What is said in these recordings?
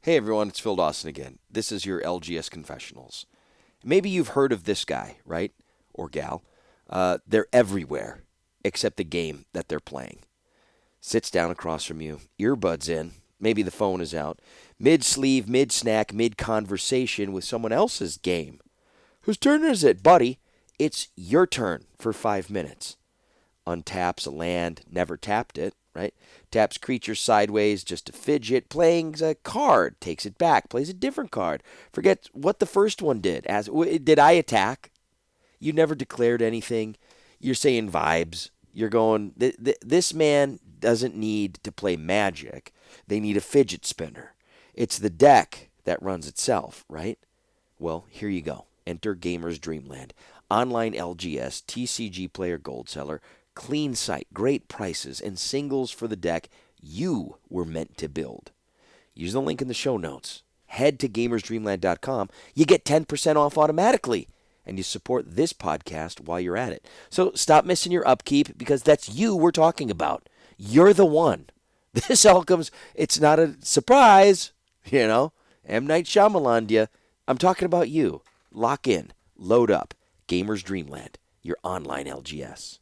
Hey everyone, it's Phil Dawson again. This is your LGS Confessionals. Maybe you've heard of this guy, right? Or gal. They're everywhere, except the game that they're playing. Sits down across from you, earbuds in, maybe the phone is out, mid-sleeve, mid-snack, mid-conversation with someone else's game. Whose turn is it, buddy? It's your turn for 5 minutes. Untaps a land, never tapped it, right? Taps creature sideways just to fidget, playing a card, takes it back, plays a different card. Forget what the first one did. Did I attack? You never declared anything. You're saying vibes. You're going, this man doesn't need to play Magic. They need a fidget spinner. It's the deck that runs itself, right? Well, here you go. Enter Gamer's Dreamland. Online LGS, TCG player gold seller, clean site, great prices, and singles for the deck you were meant to build. Use the link in the show notes. Head to gamersdreamland.com. You get 10% off automatically, and you support this podcast while you're at it. So stop missing your upkeep, because that's you we're talking about. You're the one. This all comes, it's not a surprise, M. Night Shyamalan, ya. I'm talking about you. Lock in. Load up. Gamers Dreamland, your online LGS.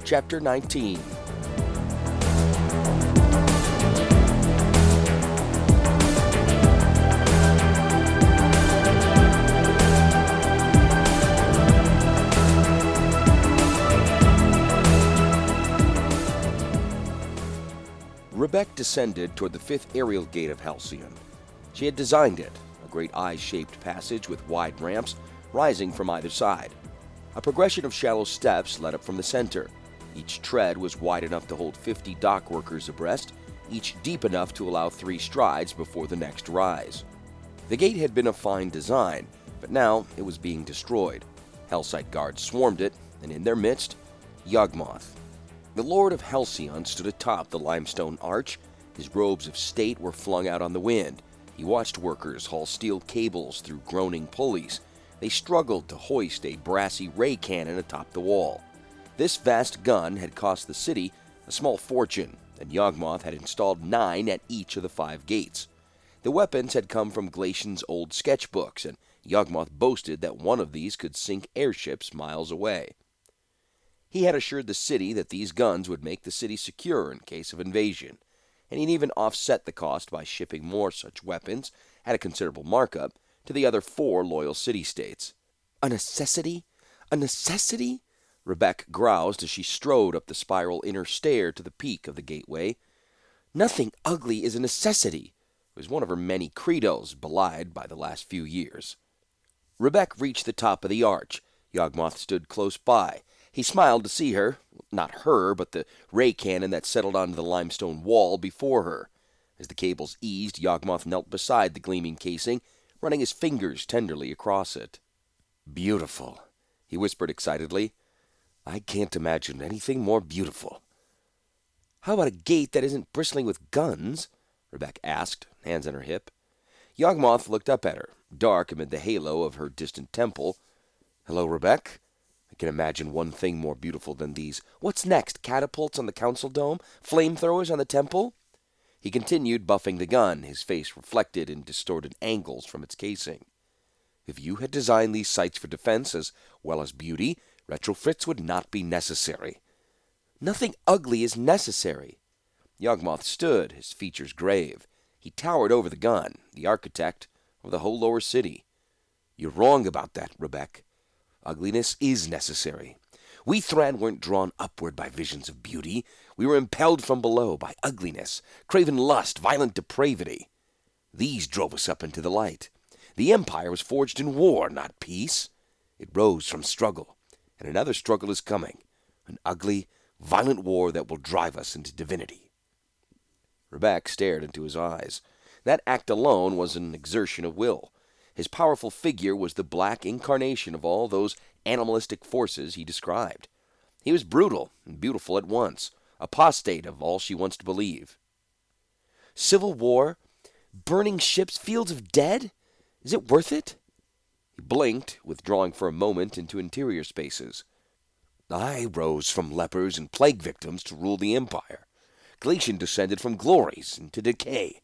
Chapter 19. Rebecca descended toward the fifth aerial gate of Halcyon. She had designed it, a great eye-shaped passage with wide ramps rising from either side. A progression of shallow steps led up from the center. Each tread was wide enough to hold 50 dock workers abreast, each deep enough to allow 3 strides before the next rise. The gate had been a fine design, but now it was being destroyed. Hellsight guards swarmed it, and in their midst, Yawgmoth. The Lord of Halcyon stood atop the limestone arch. His robes of state were flung out on the wind. He watched workers haul steel cables through groaning pulleys. They struggled to hoist a brassy ray cannon atop the wall. This vast gun had cost the city a small fortune, and Yawgmoth had installed 9 at each of the 5 gates. The weapons had come from Glacian's old sketchbooks, and Yawgmoth boasted that one of these could sink airships miles away. He had assured the city that these guns would make the city secure in case of invasion, and he'd even offset the cost by shipping more such weapons, at a considerable markup, to the other 4 loyal city-states. A necessity? A necessity? Rebecca groused as she strode up the spiral inner stair to the peak of the gateway. Nothing ugly is a necessity, was one of her many credos belied by the last few years. Rebecca reached the top of the arch. Yawgmoth stood close by. He smiled to see her, not her, but the ray cannon that settled onto the limestone wall before her. As the cables eased, Yawgmoth knelt beside the gleaming casing, running his fingers tenderly across it. Beautiful, he whispered excitedly. I can't imagine anything more beautiful. How about a gate that isn't bristling with guns? Rebecca asked, hands on her hip. Yawgmoth looked up at her, dark amid the halo of her distant temple. Hello, Rebecca. I can imagine one thing more beautiful than these. What's next? Catapults on the council dome? Flamethrowers on the temple? He continued buffing the gun, his face reflected in distorted angles from its casing. If you had designed these sites for defense as well as beauty, retrofits would not be necessary. Nothing ugly is necessary. Yawgmoth stood, his features grave. He towered over the gun, the architect of the whole lower city. You're wrong about that, Rebecca. Ugliness is necessary. We Thran weren't drawn upward by visions of beauty. We were impelled from below by ugliness, craven lust, violent depravity. These drove us up into the light. The Empire was forged in war, not peace. It rose from struggle, and another struggle is coming, an ugly, violent war that will drive us into divinity. Rebecca stared into his eyes. That act alone was an exertion of will. His powerful figure was the black incarnation of all those animalistic forces he described. He was brutal and beautiful at once, apostate of all she wants to believe. Civil war? Burning ships? Fields of dead? Is it worth it? He blinked, withdrawing for a moment into interior spaces. I rose from lepers and plague victims to rule the empire. Glacian descended from glories into decay.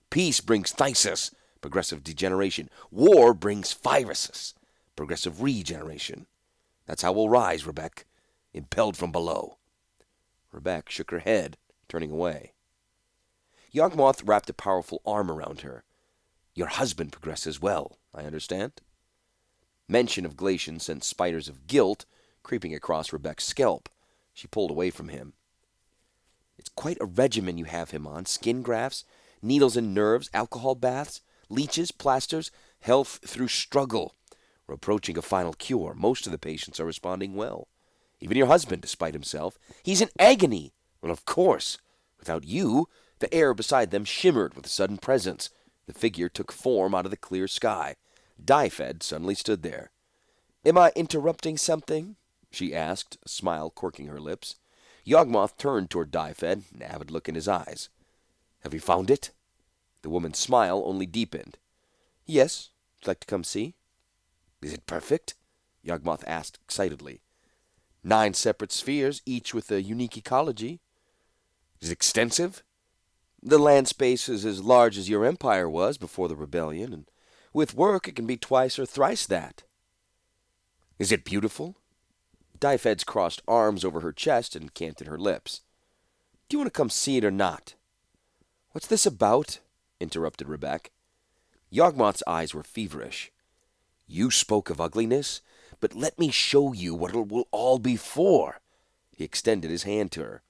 Peace brings phthisis, progressive degeneration. War brings Phyrexia, progressive regeneration. That's how we'll rise, Rebecca, impelled from below. Rebecca shook her head, turning away. Yawgmoth wrapped a powerful arm around her. Your husband progresses well, I understand. Mention of Glacian sent spiders of guilt creeping across Rebecca's scalp. She pulled away from him. It's quite a regimen you have him on. Skin grafts, needles and nerves, alcohol baths, leeches, plasters, health through struggle. We're approaching a final cure. Most of the patients are responding well. Even your husband, despite himself. He's in agony. Well, of course. Without you, the air beside them shimmered with a sudden presence. The figure took form out of the clear sky. Die-Fed suddenly stood there. Am I interrupting something? She asked, a smile corking her lips. Yawgmoth turned toward Die-Fed, an avid look in his eyes. Have you found it? The woman's smile only deepened. Yes. Would you like to come see? Is it perfect? Yawgmoth asked excitedly. 9 separate spheres, each with a unique ecology. Is it extensive? The land space is as large as your empire was before the rebellion, and with work it can be twice or thrice that. Is it beautiful? Die-Fed's crossed arms over her chest and canted her lips. Do you want to come see it or not? What's this about? Interrupted Rebecca. Yawgmoth's eyes were feverish. You spoke of ugliness, but let me show you what it will all be for. He extended his hand to her.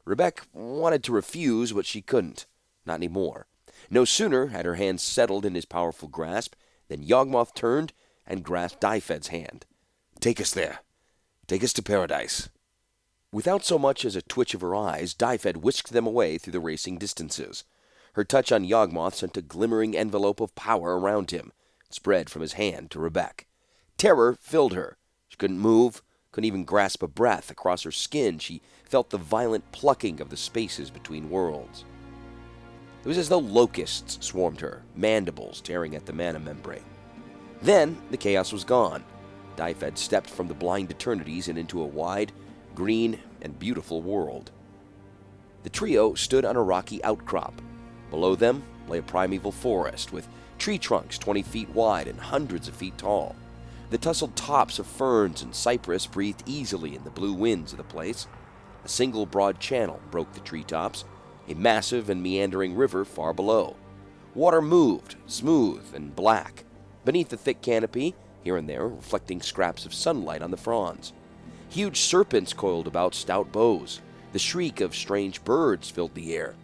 Rebecca wanted to refuse, but she couldn't. Not any more. No sooner had her hand settled in his powerful grasp than Yawgmoth turned and grasped Die-Fed's hand. Take us there. Take us to paradise. Without so much as a twitch of her eyes, Die-Fed whisked them away through the racing distances. Her touch on Yawgmoth sent a glimmering envelope of power around him, spread from his hand to Rebecca. Terror filled her. She couldn't move, couldn't even grasp a breath. Across her skin, she felt the violent plucking of the spaces between worlds. It was as though locusts swarmed her, mandibles tearing at the mana membrane. Then the chaos was gone. Die-Fed stepped from the blind eternities and into a wide, green, and beautiful world. The trio stood on a rocky outcrop. Below them lay a primeval forest with tree trunks 20 feet wide and hundreds of feet tall. The tousled tops of ferns and cypress breathed easily in the blue winds of the place. A single broad channel broke the treetops, a massive and meandering river far below. Water moved, smooth and black, beneath the thick canopy, here and there reflecting scraps of sunlight on the fronds. Huge serpents coiled about stout boughs. The shriek of strange birds filled the air.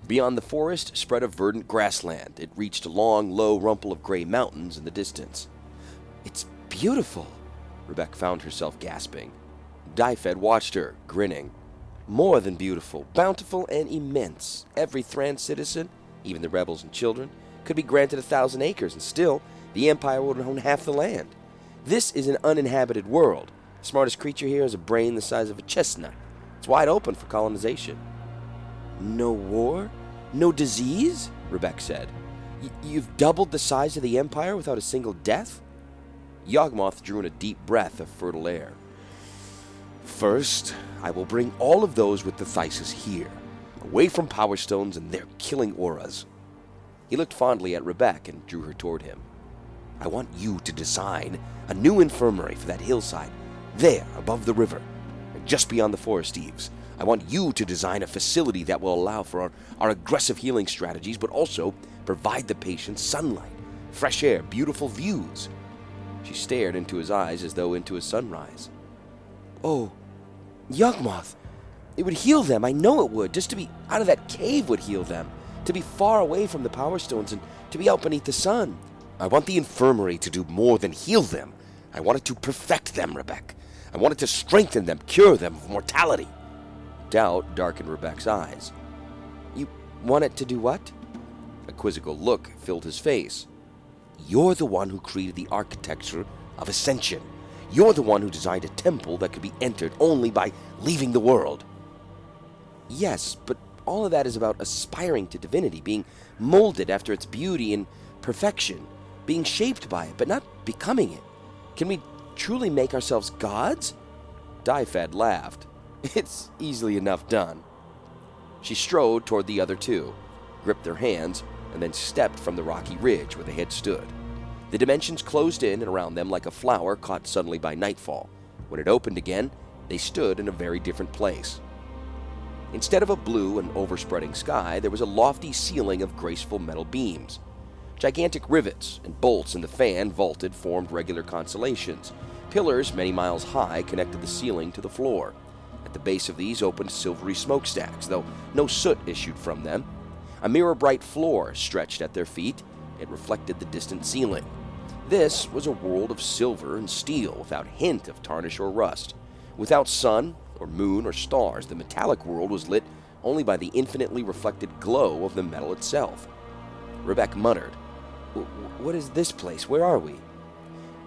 Beyond the forest spread a verdant grassland. It reached a long, low rumple of gray mountains in the distance. It's beautiful, Rebecca found herself gasping. Die-Fed watched her, grinning. More than beautiful, bountiful and immense. Every Thran citizen, even the rebels and children, could be granted 1,000 acres, and still the Empire would own half the land. This is an uninhabited world. The smartest creature here has a brain the size of a chestnut. It's wide open for colonization. No war? No disease? Rebecca said. You've doubled the size of the Empire without a single death? Yawgmoth drew in a deep breath of fertile air. First, I will bring all of those with the phthisis here, away from Power Stones and their killing auras. He looked fondly at Rebecca and drew her toward him. I want you to design a new infirmary for that hillside, there, above the river, and just beyond the forest eaves. I want you to design a facility that will allow for our aggressive healing strategies, but also provide the patients sunlight, fresh air, beautiful views. She stared into his eyes as though into a sunrise. Oh, Yawgmoth, it would heal them, I know it would. Just to be out of that cave would heal them. To be far away from the Power Stones and to be out beneath the sun. I want the infirmary to do more than heal them. I want it to perfect them, Rebecca. I want it to strengthen them, cure them of mortality. Doubt darkened Rebecca's eyes. You want it to do what? A quizzical look filled his face. You're the one who created the architecture of ascension. You're the one who designed a temple that could be entered only by leaving the world. Yes, but all of that is about aspiring to divinity, being molded after its beauty and perfection, being shaped by it, but not becoming it. Can we truly make ourselves gods? Dyfed laughed. It's easily enough done. She strode toward the other two, gripped their hands, and then stepped from the rocky ridge where they had stood. The dimensions closed in and around them like a flower caught suddenly by nightfall. When it opened again, they stood in a very different place. Instead of a blue and overspreading sky, there was a lofty ceiling of graceful metal beams. Gigantic rivets and bolts in the fan vaulted formed regular constellations. Pillars many miles high connected the ceiling to the floor. At the base of these opened silvery smokestacks, though no soot issued from them. A mirror-bright floor stretched at their feet. It reflected the distant ceiling. This was a world of silver and steel without hint of tarnish or rust. Without sun or moon or stars, the metallic world was lit only by the infinitely reflected glow of the metal itself. Rebecca muttered, "What is this place? Where are we?"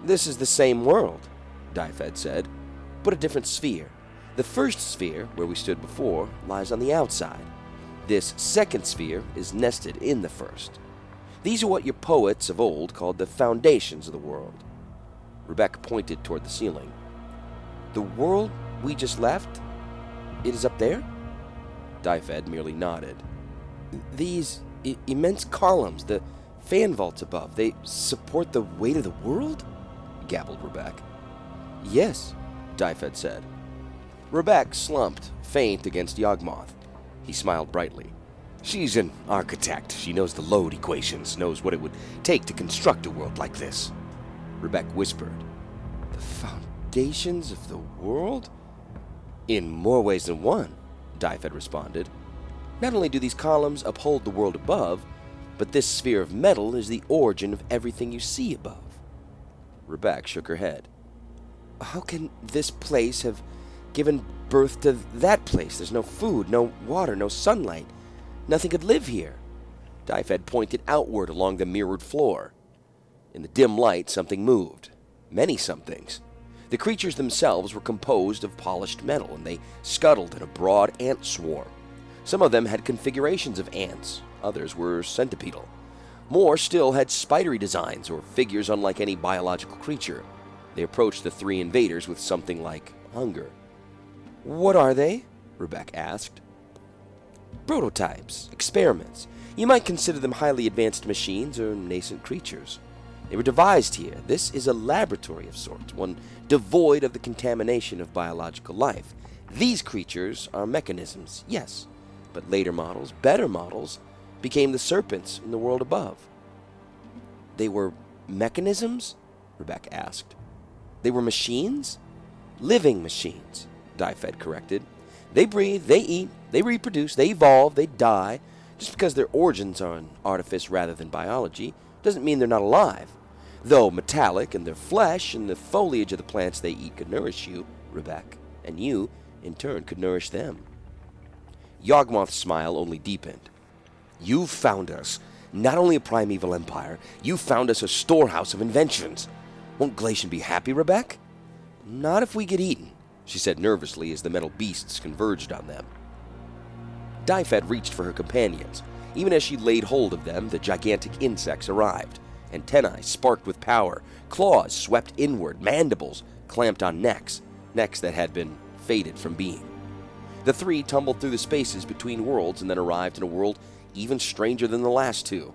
"This is the same world," Dyfed said, "but a different sphere. The first sphere, where we stood before, lies on the outside. This second sphere is nested in the first. These are what your poets of old called the foundations of the world." Rebecca pointed toward the ceiling. "The world we just left? It is up there?" Dyfed merely nodded. "These immense columns, the fan vaults above, they support the weight of the world?" gabbled Rebecca. "Yes," Dyfed said. Rebecca slumped, faint against Yawgmoth. He smiled brightly. "She's an architect. She knows the load equations, knows what it would take to construct a world like this." Rebecca whispered, "The foundations of the world?" "In more ways than one," Dyfed responded. "Not only do these columns uphold the world above, but this sphere of metal is the origin of everything you see above." Rebecca shook her head. "How can this place have given birth to that place? There's no food, no water, no sunlight. Nothing could live here." Dyfed pointed outward along the mirrored floor. In the dim light, something moved. Many somethings. The creatures themselves were composed of polished metal, and they scuttled in a broad ant swarm. Some of them had configurations of ants. Others were centipedal. More still had spidery designs or figures unlike any biological creature. They approached the three invaders with something like hunger. "What are they?" Rebecca asked. "Prototypes, experiments. You might consider them highly advanced machines or nascent creatures. They were devised here. This is a laboratory of sorts, one devoid of the contamination of biological life. These creatures are mechanisms, yes, but later models, better models, became the serpents in the world above." "They were mechanisms?" Rebecca asked. "They were machines?" "Living machines," Dyfed corrected. "They breathe, they eat, they reproduce, they evolve, they die. Just because their origins are in artifice rather than biology doesn't mean they're not alive. Though metallic, and their flesh and the foliage of the plants they eat could nourish you, Rebecca, and you, in turn, could nourish them." Yawgmoth's smile only deepened. "You've found us not only a primeval empire, you've found us a storehouse of inventions. Won't Glacian be happy, Rebecca?" "Not if we get eaten," she said nervously as the metal beasts converged on them. Dyfed reached for her companions. Even as she laid hold of them, the gigantic insects arrived. Antennae sparked with power, claws swept inward, mandibles clamped on necks that had been fated from being. The three tumbled through the spaces between worlds and then arrived in a world even stranger than the last two.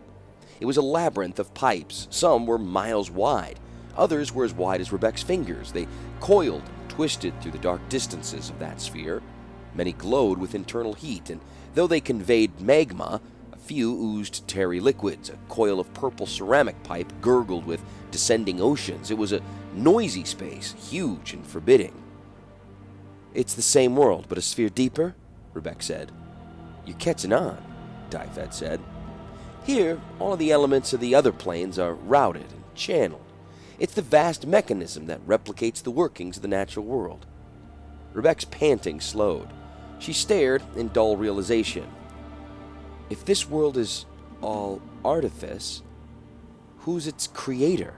It was a labyrinth of pipes. Some were miles wide. Others were as wide as Rebecca's fingers. They coiled and twisted through the dark distances of that sphere. Many glowed with internal heat, and though they conveyed magma, a few oozed tarry liquids. A coil of purple ceramic pipe gurgled with descending oceans. It was a noisy space, huge and forbidding. "It's the same world, but a sphere deeper," Rebecca said. "You're catching on," Dyfed said. "Here, all of the elements of the other planes are routed and channeled. It's the vast mechanism that replicates the workings of the natural world." Rebecca's panting slowed. She stared in dull realization. If this world is all artifice, who's its creator?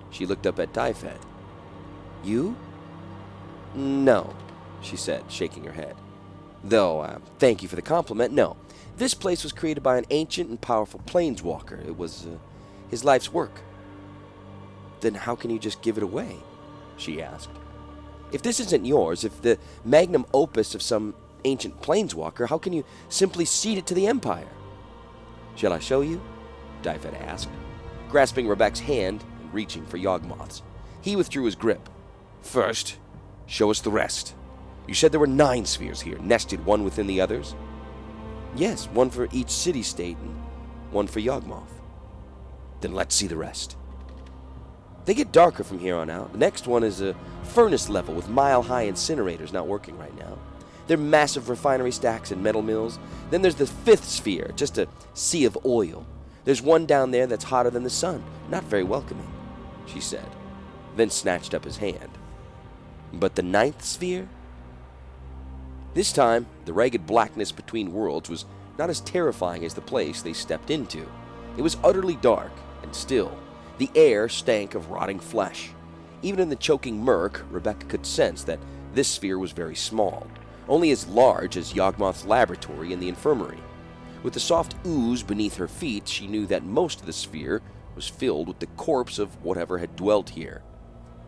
She looked up at Dyfed. You? No, she said, shaking her head. Though, thank you for the compliment, no. This place was created by an ancient and powerful planeswalker. It was his life's work. Then how can you just give it away? She asked. If this isn't yours, if the magnum opus of some ancient planeswalker, how can you simply cede it to the Empire? Shall I show you? Dyfed asked, grasping Rebecca's hand and reaching for Yawgmoth's. He withdrew his grip. First, show us the rest. You said there were 9 spheres here, nested one within the others? Yes, one for each city-state and one for Yawgmoth. Then let's see the rest. They get darker from here on out. The next one is a furnace level with mile-high incinerators not working right now. They're massive refinery stacks and metal mills. Then there's the 5th sphere, just a sea of oil. There's one down there that's hotter than the sun. Not very welcoming, she said, then snatched up his hand. But the 9th sphere? This time, the ragged blackness between worlds was not as terrifying as the place they stepped into. It was utterly dark and still. The air stank of rotting flesh. Even in the choking murk, Rebecca could sense that this sphere was very small, only as large as Yawgmoth's laboratory and the infirmary. With the soft ooze beneath her feet, she knew that most of the sphere was filled with the corpse of whatever had dwelt here.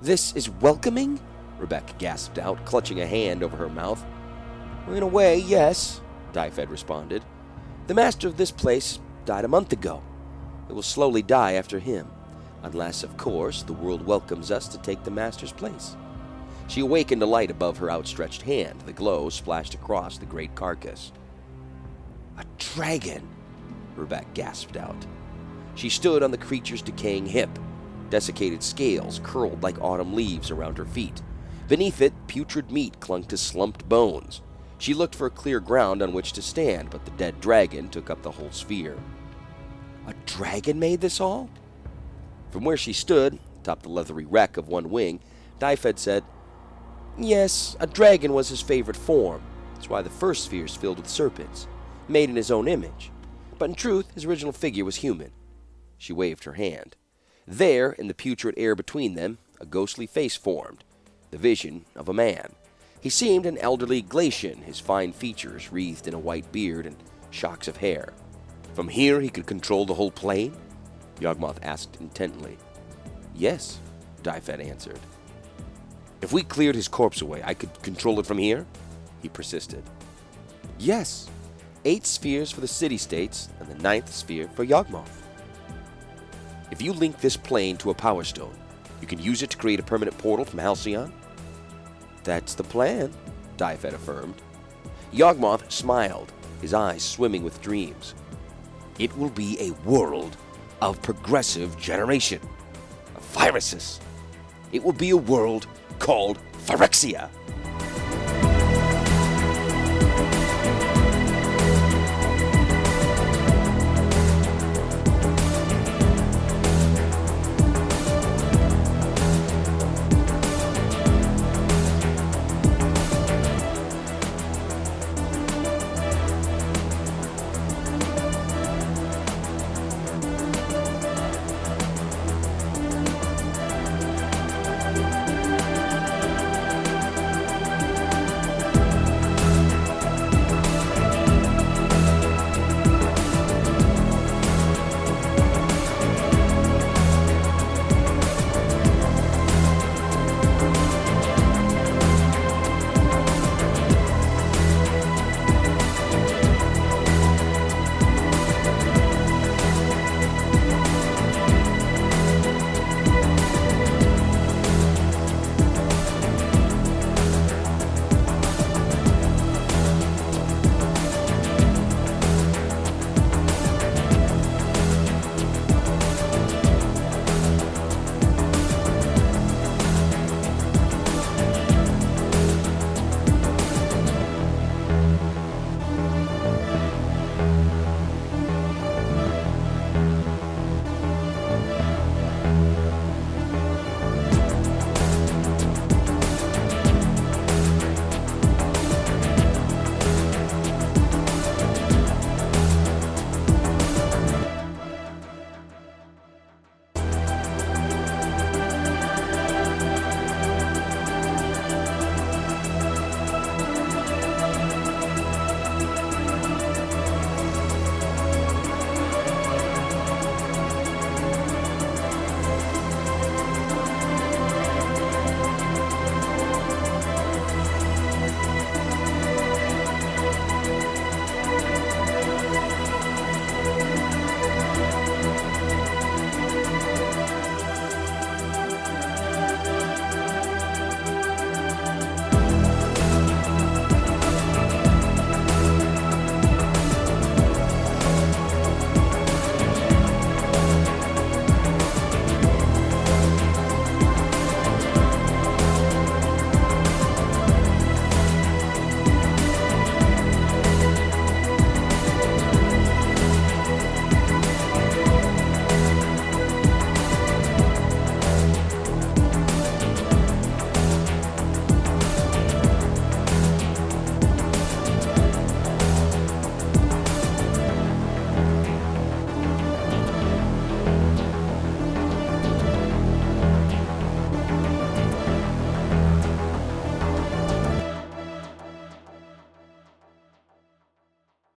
This is welcoming? Rebecca gasped out, clutching a hand over her mouth. Well, in a way, yes, Dyfed responded. The master of this place died a month ago. It will slowly die after him, unless, of course, the world welcomes us to take the master's place. She awakened a light above her outstretched hand. The glow splashed across the great carcass. A dragon, Rebecca gasped out. She stood on the creature's decaying hip. Desiccated scales curled like autumn leaves around her feet. Beneath it, putrid meat clung to slumped bones. She looked for clear ground on which to stand, but the dead dragon took up the whole sphere. A dragon made this all? From where she stood, atop the leathery wreck of one wing, Dyfed said, Yes, a dragon was his favorite form. That's why the first sphere is filled with serpents, made in his own image. But in truth, his original figure was human. She waved her hand. There, in the putrid air between them, a ghostly face formed, the vision of a man. He seemed an elderly Glacian, his fine features wreathed in a white beard and shocks of hair. From here he could control the whole plane? Yawgmoth asked intently. Yes, Dyfed answered. If we cleared his corpse away, I could control it from here? He persisted. Yes, 8 spheres for the city-states and the 9th sphere for Yawgmoth. If you link this plane to a power stone, you can use it to create a permanent portal from Halcyon? That's the plan, Dyfed affirmed. Yawgmoth smiled, his eyes swimming with dreams. It will be a world of progressive generation, of viruses. It will be a world called Phyrexia.